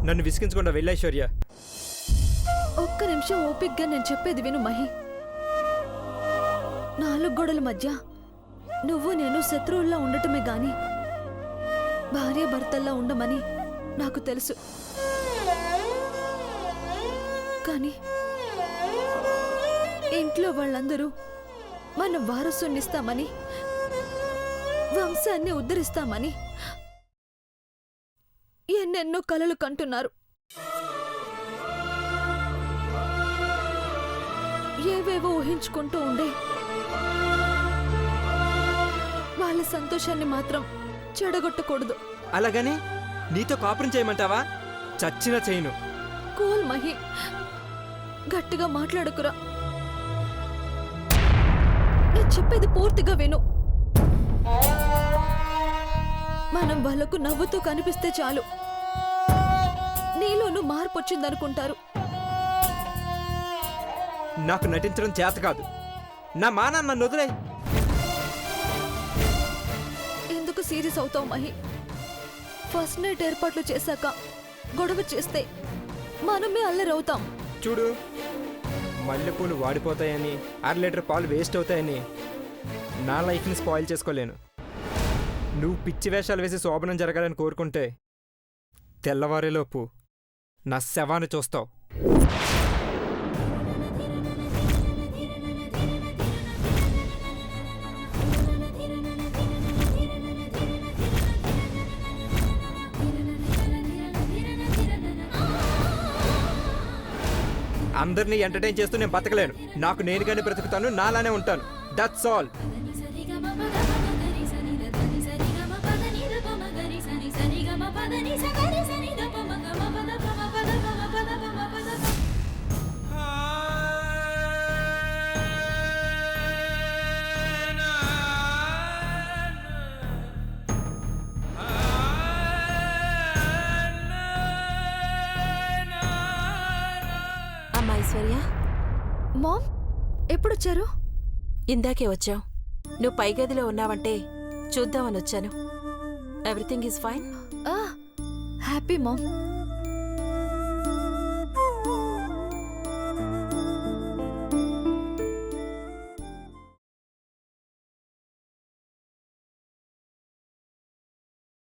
నన్ను విసిగించకుండా వెళ్ళి ఐశ్వర్య. ఒక్క నిమిషం ఓపిక్గా నేను చెప్పేది విను మహి. 4 గోడల మధ్య నువ్వు నేను శత్రువుల్లా ఉండటమే గాని భార్య భర్తల్లా ఉండమని నాకు తెలుసు. కానీ ఇంట్లో వాళ్ళందరూ మన వారసునిస్తామని, వంశాన్ని ఉద్ధరిస్తామని ఎన్నెన్నో కలలు కంటున్నారు. ఏవేవో ఊహించుకుంటూ ఉండే వాళ్ళ సంతోషాన్ని మాత్రం చెడగొట్టకూడదు. అలాగని నీతో కాపురం చేయమంటావా? చచ్చినా చేయను. కూల్ మహి, గట్టిగా మాట్లాడకురా. నేను చెప్పేది పూర్తిగా విను. మనం వాళ్ళకు నవ్వుతూ కనిపిస్తే చాలు, నీలోనూ మార్పు వచ్చిందనుకుంటారు. నాకు నటించడం చేత కాదు. నా మానాన్ని నన్ను వదిలే. ఎందుకు సీరియస్ అవుతావు మహి? ఫస్ట్ నైట్ ఏర్పాట్లు చేశాక గొడవ చేస్తే మనమే అల్లరవుతాం. చూడు, మల్లెపూలు వాడిపోతాయని, 1/2 లీటర్ పాలు వేస్ట్ అవుతాయని నా లైఫ్ని స్పాయిల్ చేసుకోలేను. నువ్వు పిచ్చి వేషాలు వేసి శోభనం జరగాలని కోరుకుంటే తెల్లవారేలోపు నా శవాన్ని చూస్తావు. అందరినీ ఎంటర్టైన్ చేస్తూ నేను బతకలేను. నాకు నేనుగానే బ్రతుకుతాను, నాలానే ఉంటాను. That's all. ఐశ్వర్య, మామ్ ఎప్పుడొచ్చారు? ఇందాకే వచ్చావు. నువ్వు పై గదిలో ఉన్నావంటే చూద్దామని వచ్చాను. Everything is fine. Happy ma'am.